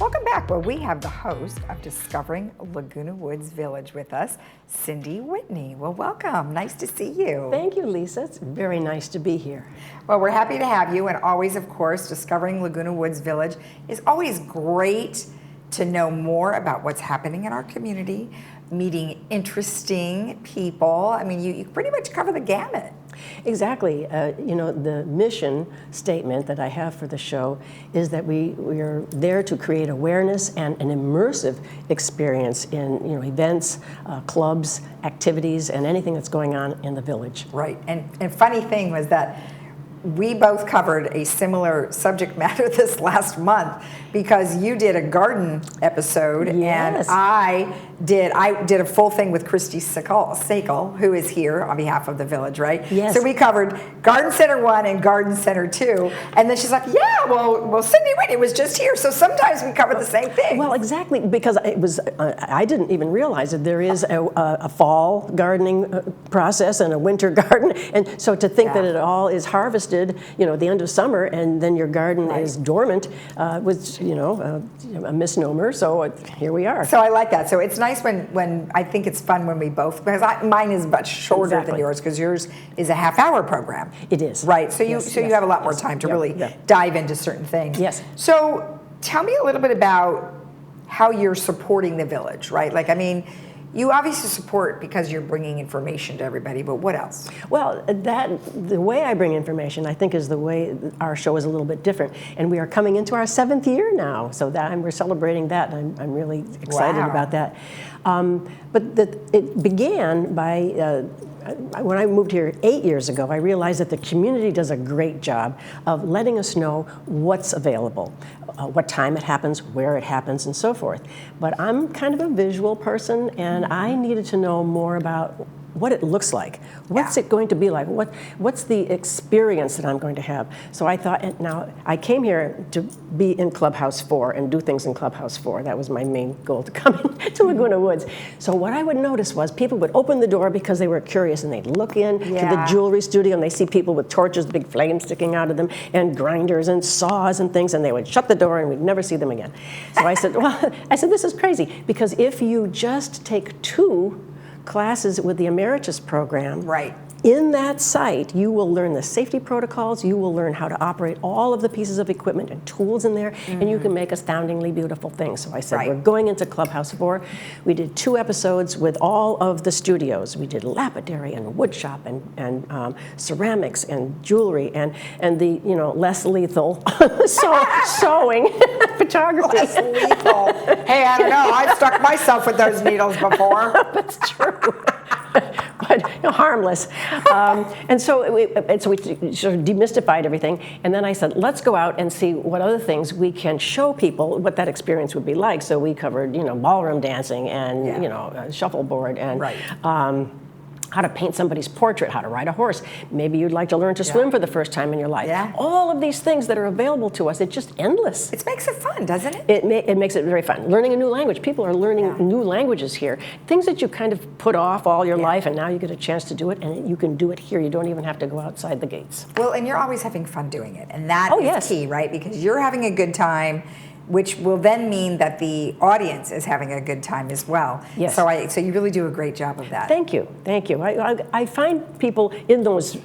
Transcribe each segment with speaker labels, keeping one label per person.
Speaker 1: Welcome back. Well, we have the host of Discovering Laguna Woods Village with us, Cindy Whitney. Well, welcome. Nice to see you.
Speaker 2: Thank you, Lisa. It's very nice to be here.
Speaker 1: Well, we're happy to have you, and always, of course, Discovering Laguna Woods Village is always great to know more about what's happening in our community, meeting interesting people. I mean, you pretty much cover the gamut.
Speaker 2: Exactly. The mission statement that I have for the show is that we are there to create awareness and an immersive experience in events, clubs, activities, and anything that's going on in the village.
Speaker 1: Right. And funny thing was that we both covered a similar subject matter this last month because you did a garden episode.
Speaker 2: Yes.
Speaker 1: And I did a full thing with Christy Sakel, who is here on behalf of the village, right?
Speaker 2: Yes.
Speaker 1: So we covered Garden Center 1 and Garden Center 2, and then she's like, yeah, well, Cindy Whitney was just here, so sometimes we cover the same thing.
Speaker 2: Well, exactly, because it was, I didn't even realize that there is a fall gardening process and a winter garden, and so to think that it all is harvested, at the end of summer, and then your garden is dormant, was, a misnomer, so here we are.
Speaker 1: So I like that. So it's nice when I think it's fun when we both, because mine is much shorter than yours, because yours is a half-hour program.
Speaker 2: It is.
Speaker 1: Right, so you have a lot more time to really dive into certain things.
Speaker 2: Yes.
Speaker 1: So tell me a little bit about how you're supporting the village, right? Like, I mean, you obviously support because you're bringing information to everybody, but what else?
Speaker 2: Well, the way I bring information, I think, is the way our show is a little bit different. And we are coming into our 7th year now, so we're celebrating that, and I'm really excited about that. But it began by, when I moved here 8 years ago, I realized that the community does a great job of letting us know what's available, what time it happens, where it happens, and so forth. But I'm kind of a visual person, and I needed to know more about what it looks like. What's it going to be like? What's the experience that I'm going to have? So I thought, and now I came here to be in Clubhouse 4 and do things in Clubhouse 4. That was my main goal, to come to Laguna Woods. So what I would notice was people would open the door because they were curious, and they'd look in to the jewelry studio, and they see people with torches, big flames sticking out of them, and grinders and saws and things, and they would shut the door and we'd never see them again. So I said, this is crazy, because if you just take 2 classes with the Emeritus program, in that site, you will learn the safety protocols, you will learn how to operate all of the pieces of equipment and tools in there, and you can make astoundingly beautiful things. So I said, we're going into Clubhouse 4. We did 2 episodes with all of the studios. We did lapidary and wood shop and ceramics and jewelry and the less lethal sewing photography.
Speaker 1: Less lethal. Hey, I don't know. I've stuck myself with those needles before.
Speaker 2: That's true. But harmless. And so we sort of demystified everything. And then I said, let's go out and see what other things we can show people what that experience would be like. So we covered, ballroom dancing and, shuffleboard and how to paint somebody's portrait, how to ride a horse. Maybe you'd like to learn to swim for the first time in your life. All of these things that are available to us, it's just endless.
Speaker 1: It makes it fun, doesn't it?
Speaker 2: It makes it very fun. Learning a new language. People are learning new languages here. Things that you kind of put off all your life, and now you get a chance to do it, and you can do it here. You don't even have to go outside the gates.
Speaker 1: Well, and you're always having fun doing it, and that is key, right? Because you're having a good time, which will then mean that the audience is having a good time as well.
Speaker 2: Yes.
Speaker 1: So you really do a great job of that.
Speaker 2: Thank you. I find people in those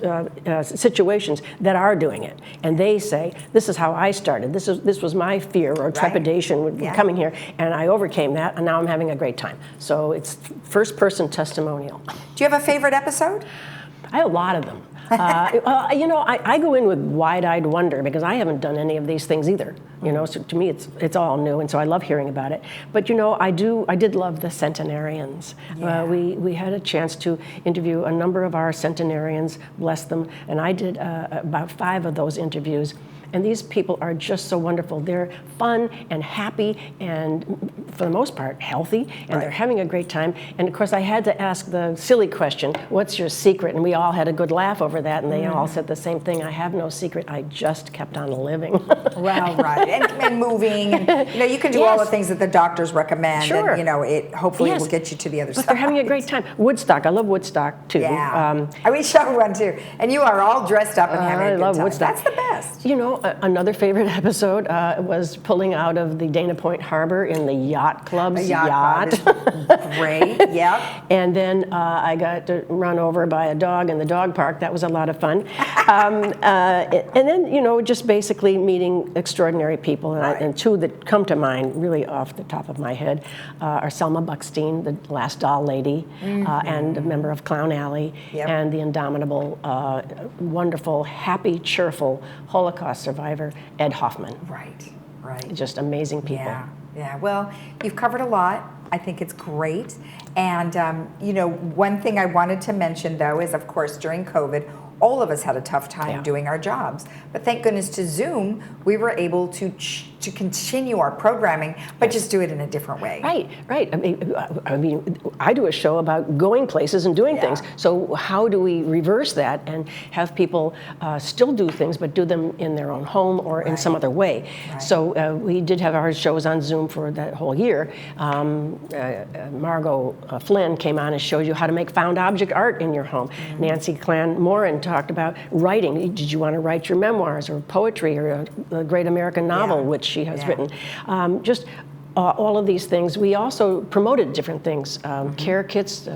Speaker 2: situations that are doing it, and they say, "This is how I started. This was my fear or trepidation coming here, and I overcame that, and now I'm having a great time." So it's first-person testimonial.
Speaker 1: Do you have a favorite episode?
Speaker 2: I have a lot of them. I go in with wide-eyed wonder because I haven't done any of these things either. So to me it's all new, and so I love hearing about it. But I did love the centenarians. We had a chance to interview a number of our centenarians, bless them, and I did about 5 of those interviews. And these people are just so wonderful. They're fun and happy and for the most part, healthy, and
Speaker 1: Right.
Speaker 2: they're having a great time. And of course, I had to ask the silly question, what's your secret? And we all had a good laugh over that, and they all said the same thing, I have no secret, I just kept on living.
Speaker 1: Well, right, and moving, and you can do all the
Speaker 2: Yes.
Speaker 1: things that the doctors recommend,
Speaker 2: Sure.
Speaker 1: and it hopefully
Speaker 2: Yes.
Speaker 1: will get you to the other
Speaker 2: But
Speaker 1: side.
Speaker 2: they're having a great time. Woodstock, I love Woodstock too.
Speaker 1: Yeah, we showed one too, and you are all dressed up and having a
Speaker 2: I
Speaker 1: good
Speaker 2: love
Speaker 1: time.
Speaker 2: Woodstock.
Speaker 1: That's the best.
Speaker 2: Another favorite episode was pulling out of the Dana Point Harbor in the yacht club's
Speaker 1: The yacht club is great. Yep.
Speaker 2: And then I got to run over by a dog in the dog park. That was a lot of fun. And then, just basically meeting extraordinary people.
Speaker 1: Right.
Speaker 2: And two that come to mind, really off the top of my head, are Selma Buckstein, the last doll lady, and a member of Clown Alley,
Speaker 1: Yep.
Speaker 2: and the indomitable, wonderful, happy, cheerful Holocaust survivor, Ed Hoffman.
Speaker 1: Right. Right.
Speaker 2: Just amazing people.
Speaker 1: Yeah. Yeah. Well, you've covered a lot. I think it's great. And, one thing I wanted to mention, though, is, of course, during COVID, all of us had a tough time doing our jobs. But thank goodness to Zoom, we were able to continue our programming, but just do it in a different way.
Speaker 2: Right. I mean, I do a show about going places and doing things. So how do we reverse that and have people still do things, but do them in their own home or in some other way?
Speaker 1: Right.
Speaker 2: So we did have our shows on Zoom for that whole year. Margot Flynn came on and showed you how to make found object art in your home. Nancy Clan Morin talked about writing. Did you want to write your memoirs or poetry or a great American novel, which she has written? All of these things. We also promoted different things. Care kits.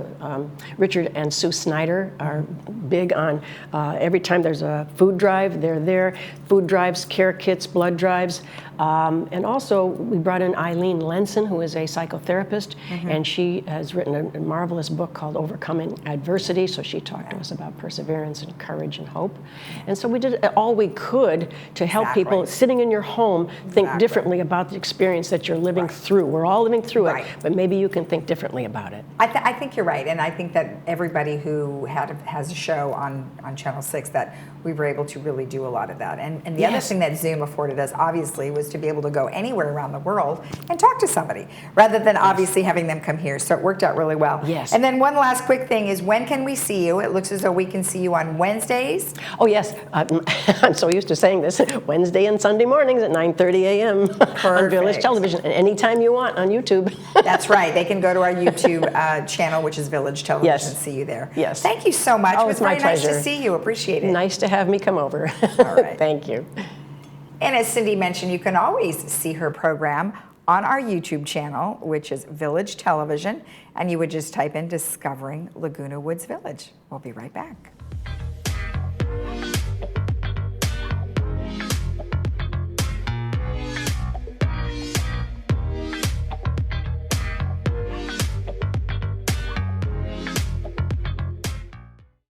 Speaker 2: Richard and Sue Snyder are big on every time there's a food drive, they're there. Food drives, care kits, blood drives. And also, we brought in Eileen Lenson, who is a psychotherapist, and she has written a marvelous book called Overcoming Adversity. So she talked to us about perseverance and courage and hope. And so we did all we could to help people sitting in your home think differently about the experience that you're living through. We're all living through it, but maybe you can think differently about it.
Speaker 1: I think you're right, and I think that everybody who has a show on Channel 6, that we were able to really do a lot of that. And the other thing that Zoom afforded us, obviously, was to be able to go anywhere around the world and talk to somebody, rather than obviously having them come here. So it worked out really well.
Speaker 2: Yes.
Speaker 1: And then one last quick thing is, when can we see you? It looks as though we can see you on Wednesdays.
Speaker 2: Oh, yes. I'm so used to saying this. Wednesday and Sunday mornings at 9:30 a.m. on Village Television, and anytime you want on YouTube.
Speaker 1: That's right. They can go to our YouTube channel, which is Village Television, and see you there.
Speaker 2: Yes.
Speaker 1: Thank you so much.
Speaker 2: Oh,
Speaker 1: it was
Speaker 2: it's my
Speaker 1: very nice
Speaker 2: pleasure.
Speaker 1: to see you. Appreciate it.
Speaker 2: Nice to have me come over.
Speaker 1: All right.
Speaker 2: Thank you.
Speaker 1: And as Cindy mentioned, you can always see her program on our YouTube channel, which is Village Television, and you would just type in Discovering Laguna Woods Village. We'll be right back.